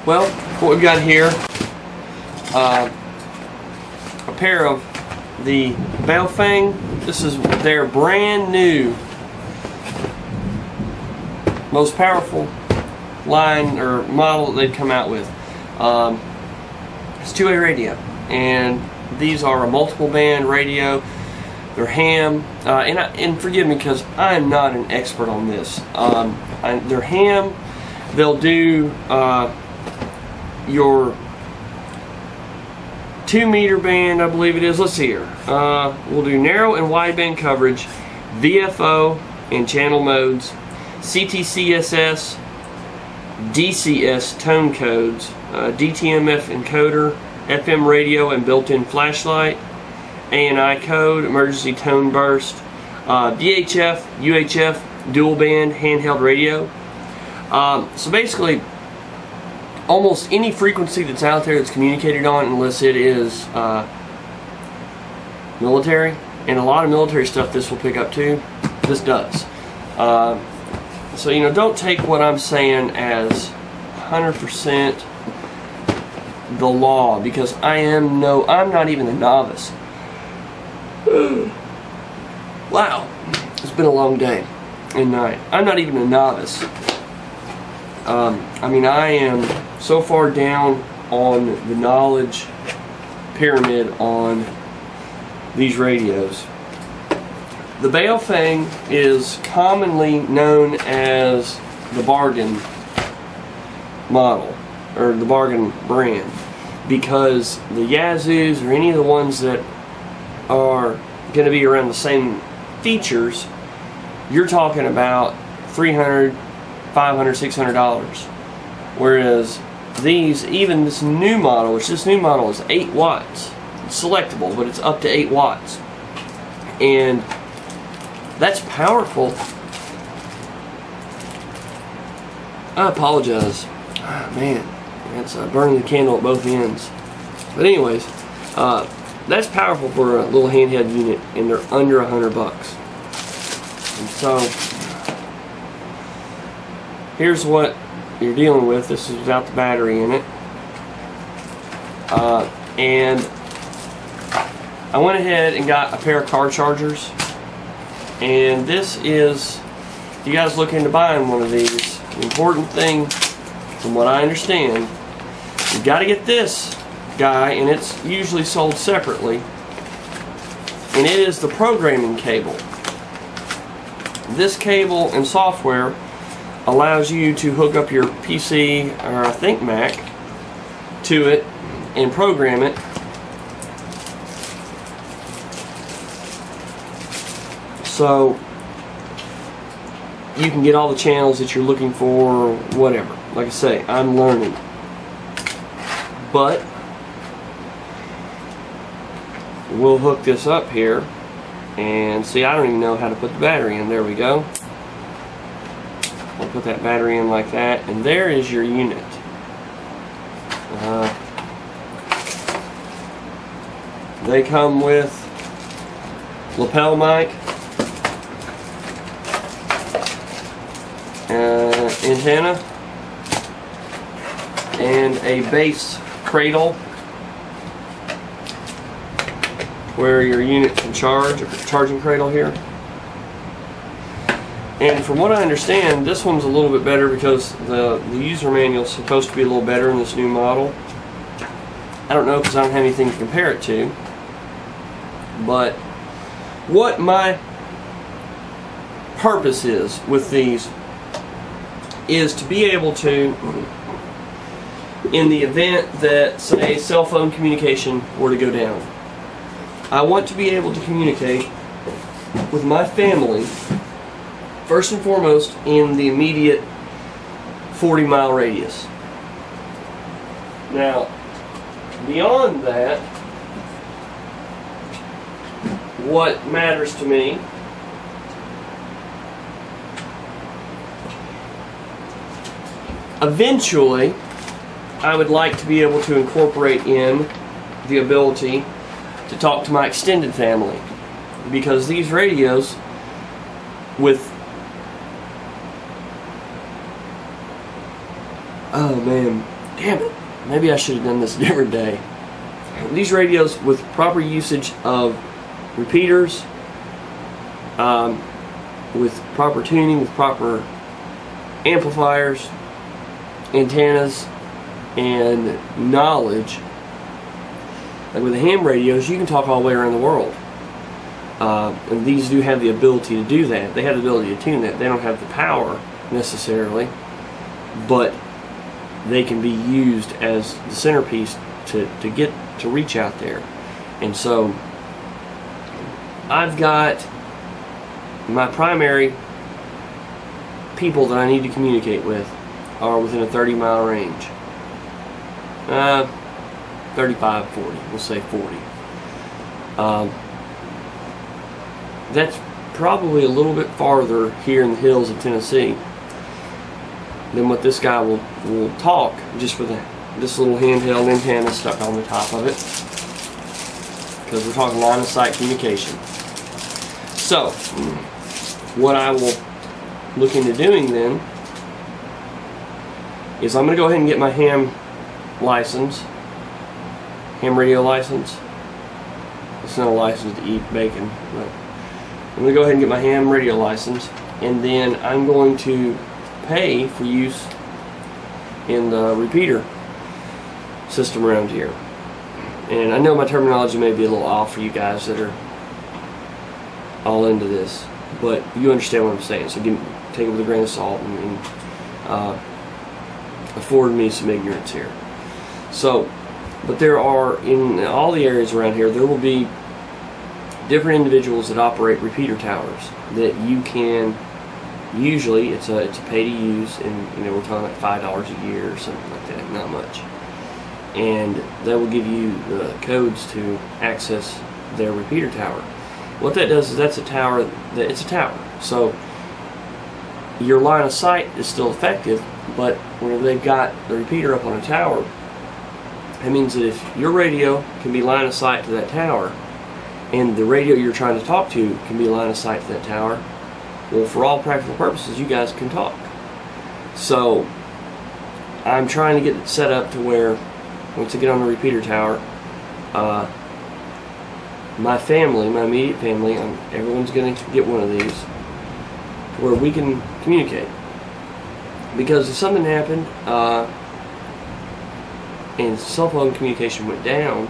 Well, what we've got here, a pair of the BAOFENG. This is their brand new, most powerful line or model that they've come out with. It's two-way radio, and these are a multiple band radio. They're ham, and forgive me because I'm not an expert on this. They're ham. They'll do your 2-meter band, I believe it is. Let's see here. We'll do narrow and wideband coverage, VFO and channel modes, CTCSS, DCS tone codes, DTMF encoder, FM radio and built-in flashlight, ANI code, emergency tone burst, VHF, UHF, dual band handheld radio. So basically, almost any frequency that's out there that's communicated on, unless it is military, and a lot of military stuff this will pick up too, this does. So, you know, don't take what I'm saying as 100% the law, because I'm not even a novice. Wow, it's been a long day and night. I'm not even a novice. I mean, I am so far down on the knowledge pyramid on these radios. The BAOFENG is commonly known as the bargain model, or the bargain brand, because the Yazoos or any of the ones that are going to be around the same features, you're talking about $300, $500, $600. Whereas these, even this new model, which this new model is 8 watts, it's selectable, but it's up to 8 watts. And that's powerful. I apologize. Oh, man, that's burning the candle at both ends. But anyways, that's powerful for a little handheld unit, and they're under $100 bucks. And so, here's what you're dealing with. This is without the battery in it. And I went ahead and got a pair of car chargers. And this is, if you guys look into buying one of these, the important thing, from what I understand, you've got to get this guy, and it's usually sold separately, and it is the programming cable. This cable and software allows you to hook up your PC, or I think Mac, to it and program it. So you can get all the channels that you're looking for, or whatever. Like I say, I'm learning. But we'll hook this up here, and see, I don't even know how to put the battery in. There we go. We'll put that battery in like that, and there is your unit. They come with lapel mic, antenna, and a base cradle where your unit can charge, a charging cradle here. And from what I understand, this one's a little bit better because the user manual is supposed to be a little better in this new model. I don't know because I don't have anything to compare it to. But what my purpose is with these is to be able to, in the event that, say, cell phone communication were to go down, I want to be able to communicate with my family, first and foremost, in the immediate 40-mile radius. Now, beyond that, what matters to me eventually, I would like to be able to incorporate in the ability to talk to my extended family, because these radios with, oh man, damn it, maybe I should have done this a different day. These radios, with proper usage of repeaters, with proper tuning, with proper amplifiers, antennas, and knowledge, like with the ham radios, you can talk all the way around the world. And these do have the ability to do that. They have the ability to tune that. They don't have the power necessarily, but they can be used as the centerpiece to reach out there. And so I've got my primary people that I need to communicate with are within a 30-mile range. 35, 40, we'll say 40. That's probably a little bit farther here in the hills of Tennessee than what this guy will talk, just with this little handheld antenna stuck on the top of it, because we're talking line of sight communication. So what I will look into doing then is I'm going to go ahead and get my ham radio license. It's not a license to eat bacon, but I'm going to go ahead and get my ham radio license, and then I'm going to pay for use in the repeater system around here. And I know my terminology may be a little off for you guys that are all into this, but you understand what I'm saying, so take it with a grain of salt and afford me some ignorance here. So, but there are, in all the areas around here, there will be different individuals that operate repeater towers that you can, usually it's a pay to use, and we're talking like $5 a year or something like that, not much. And that will give you the codes to access their repeater tower. What that does is it's a tower. So your line of sight is still effective, but when they've got the repeater up on a tower, that means that if your radio can be line of sight to that tower, and the radio you're trying to talk to can be line of sight to that tower, well, for all practical purposes, you guys can talk. So I'm trying to get it set up to where, once I get on the repeater tower, my family, my immediate family, everyone's going to get one of these, where we can communicate. Because if something happened and cell phone communication went down,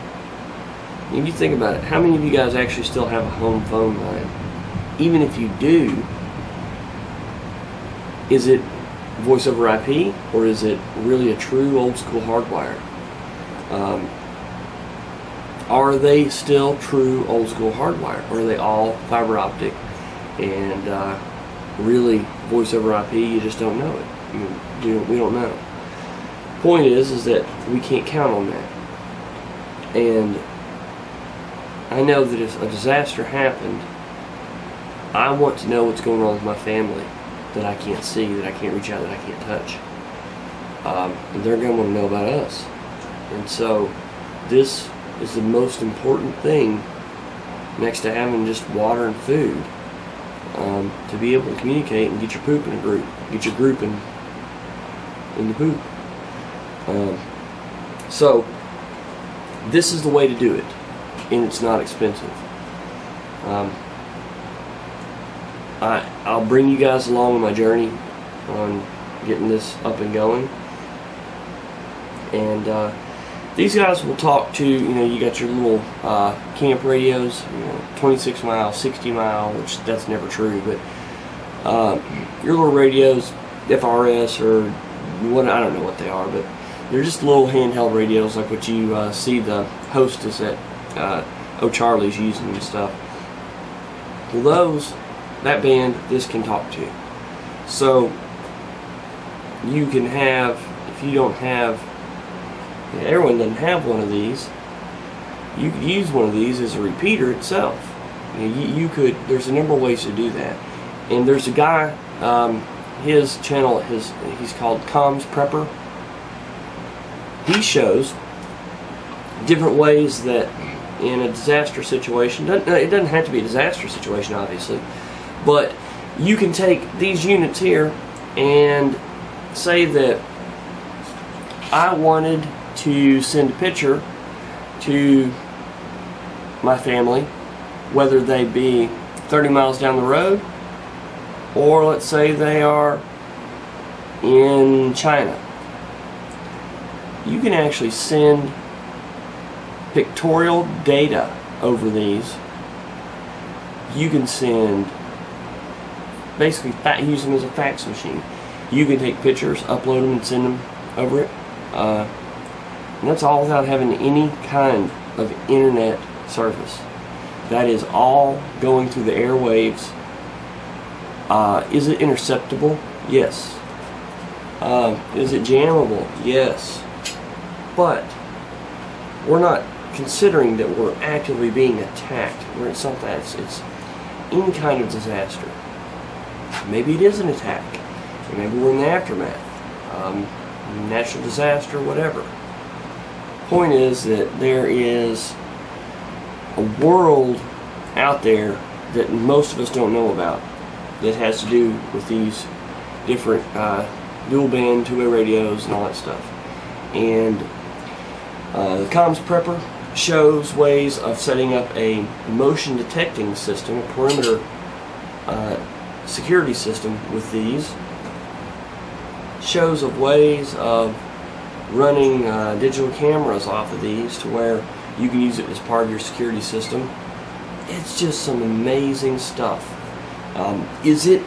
if you think about it, how many of you guys actually still have a home phone line? Even if you do, is it voice over IP, or is it really a true old school hardwire? Are they still true old school hardwire, or are they all fiber optic and really voice over IP? You just don't know it. We don't know. Point is that we can't count on that. And I know that if a disaster happened, I want to know what's going on with my family that I can't see, that I can't reach out, that I can't touch. And they're going to want to know about us. And so this is the most important thing, next to having just water and food, to be able to communicate and get your poop in a group, get your group in the poop. So this is the way to do it, and it's not expensive. I'll bring you guys along on my journey on getting this up and going. And these guys will talk to, you got your little camp radios, 26 mile, 60 mile, which that's never true, but your little radios, FRS or what, I don't know what they are, but they're just little handheld radios like what you see the hostess at O'Charlie's using and stuff. Well, that band, this can talk to. So you can have, if you don't have, everyone doesn't have one of these, you could use one of these as a repeater itself. You could, there's a number of ways to do that. And there's a guy, his channel, he's called Comms Prepper. He shows different ways that in a disaster situation, it doesn't have to be a disaster situation obviously, but you can take these units here and say that I wanted to send a picture to my family, whether they be 30 miles down the road, or let's say they are in China. You can actually send pictorial data over these. You can send, basically use them as a fax machine. You can take pictures, upload them, and send them over it. And that's all without having any kind of internet service. That is all going through the airwaves. Is it interceptable? Yes. Is it jammable? Yes. But we're not considering that we're actively being attacked. Where it's something it's any kind of disaster. Maybe it is an attack. Maybe we're in the aftermath. Natural disaster, whatever. Point is that there is a world out there that most of us don't know about that has to do with these different dual band, two-way radios and all that stuff. And the comms prepper shows ways of setting up a motion detecting system, a perimeter security system with these. Shows of ways of running digital cameras off of these to where you can use it as part of your security system. It's just some amazing stuff. Is it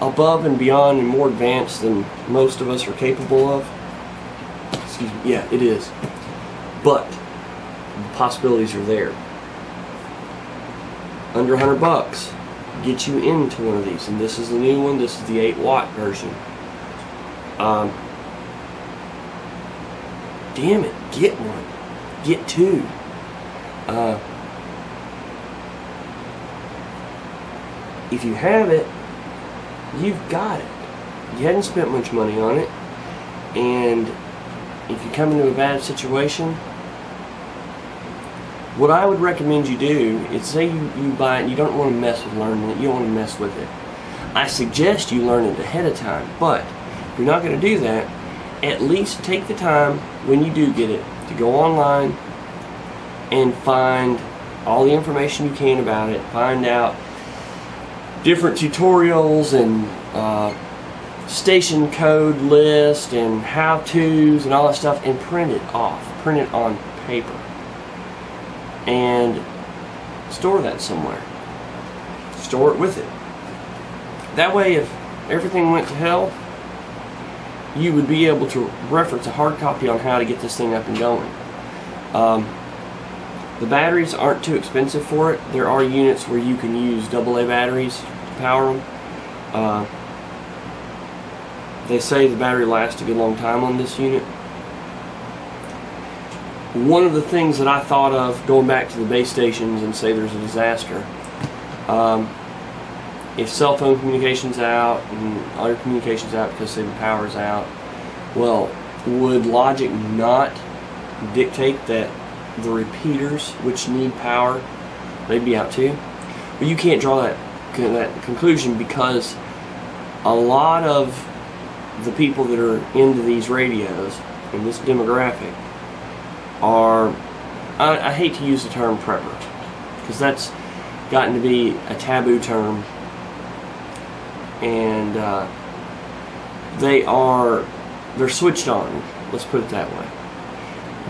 above and beyond and more advanced than most of us are capable of? Excuse me. Yeah, it is. But the possibilities are there. Under $100 get you into one of these, and this is the new one. This is the 8-watt version. Damn it, get one. Get two. If you have it, you've got it. You hadn't spent much money on it, and if you come into a bad situation, what I would recommend you do is, say you buy it and you don't want to mess with learning it, you don't want to mess with it. I suggest you learn it ahead of time, but if you're not going to do that, at least take the time when you do get it to go online and find all the information you can about it. Find out different tutorials and station code list and how-tos and all that stuff, and print it off. Print it on paper. And store that somewhere. Store it with it. That way, if everything went to hell, you would be able to reference a hard copy on how to get this thing up and going. The batteries aren't too expensive for it. There are units where you can use AA batteries to power them. They say the battery lasts a good long time on this unit. One of the things that I thought of, going back to the base stations and say there's a disaster, if cell phone communication's out and other communication's out because say the power's out, well, would logic not dictate that the repeaters, which need power, they'd be out too? But you can't draw that conclusion, because a lot of the people that are into these radios in this demographic are, I hate to use the term prepper, because that's gotten to be a taboo term, and they're switched on, let's put it that way.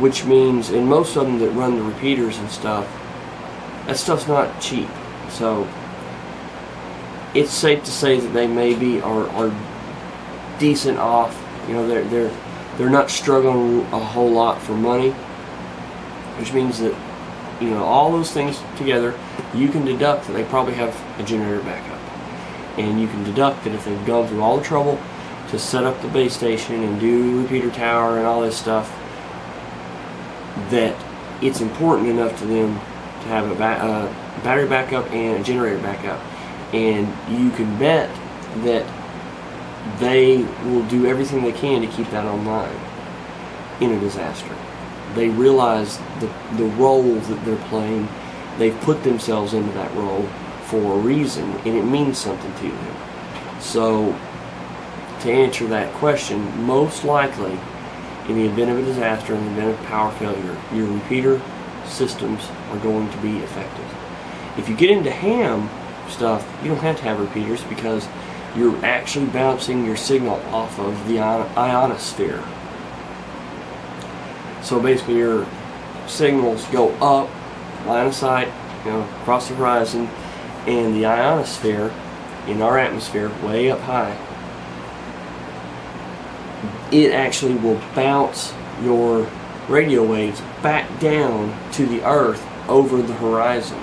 Which means, and most of them that run the repeaters and stuff, that stuff's not cheap. So it's safe to say that they maybe are decent off. You know, they're not struggling a whole lot for money, which means that, you know, all those things together, you can deduct that they probably have a generator backup, and you can deduct that if they've gone through all the trouble to set up the base station and do repeater tower and all this stuff, that it's important enough to them to have a battery backup and a generator backup. And you can bet that they will do everything they can to keep that online in a disaster. They realize the role that they're playing. They've put themselves into that role for a reason, and it means something to them. So, to answer that question, most likely in the event of a disaster, in the event of power failure, your repeater systems are going to be affected. If you get into ham stuff, you don't have to have repeaters because you're actually bouncing your signal off of the ionosphere. So basically your signals go up, line of sight, across the horizon, and the ionosphere in our atmosphere, way up high, it actually will bounce your radio waves back down to the earth over the horizon.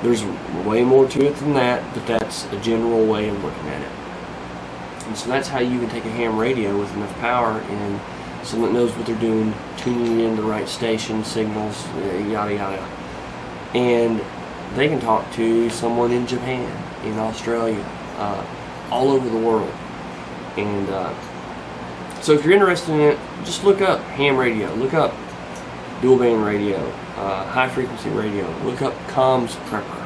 There's way more to it than that, but that's a general way of looking at it. And so that's how you can take a ham radio with enough power and someone that knows what they're doing, tuning in the right station, signals, yada yada. And they can talk to someone in Japan, in Australia, all over the world. And so if you're interested in it, just look up ham radio, look up dual band radio, high frequency radio, look up Comms Prepper.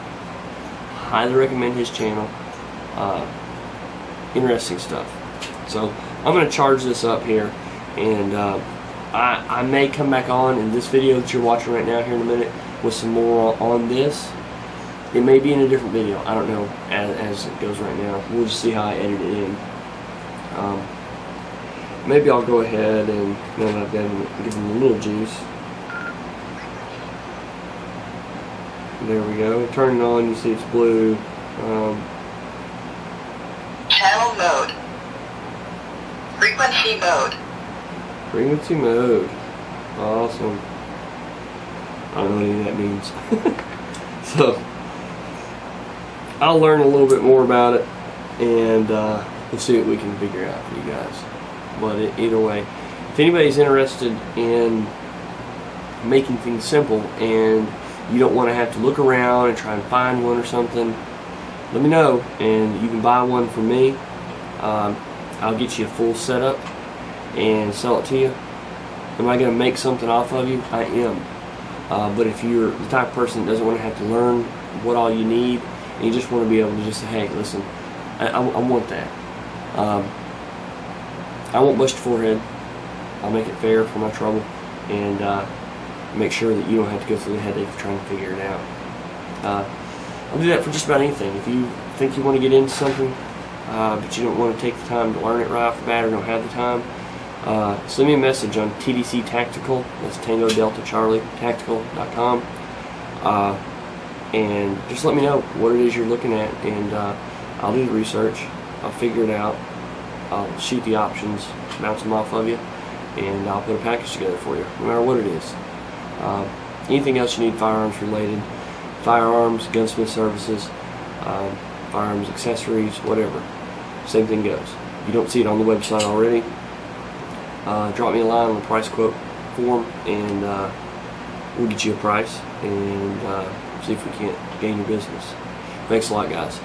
Highly recommend his channel. Interesting stuff. So I'm going to charge this up here, and I may come back on in this video that you're watching right now here in a minute with some more on this. It may be in a different video, I don't know, as it goes right now. We'll just see how I edit it in. Maybe I'll go ahead and, now that I've given them a little juice. There we go. Turn it on, you see it's blue. Channel mode. Frequency mode. Frequency mode. Awesome. I don't know what any of that means. So, I'll learn a little bit more about it, and we'll see what we can figure out for you guys. But either way, if anybody's interested in making things simple and you don't want to have to look around and try and find one or something, let me know, and you can buy one from me. I'll get you a full setup and sell it to you. Am I going to make something off of you? I am. But if you're the type of person that doesn't want to have to learn what all you need, and you just want to be able to just say, hey, listen, I want that. I won't bust your forehead. I'll make it fair for my trouble, and make sure that you don't have to go through the headache of trying to figure it out. I'll do that for just about anything. If you think you want to get into something, but you don't want to take the time to learn it right off the bat or don't have the time, send me a message on TDC Tactical. That's Tango Delta Charlie Tactical.com, and just let me know what it is you're looking at, and I'll do the research. I'll figure it out. I'll shoot the options, bounce them off of you, and I'll put a package together for you, no matter what it is. Anything else you need firearms related, firearms, gunsmith services, firearms accessories, whatever, same thing goes. If you don't see it on the website already, drop me a line on the price quote form, and we'll get you a price and see if we can't gain your business. Thanks a lot, guys.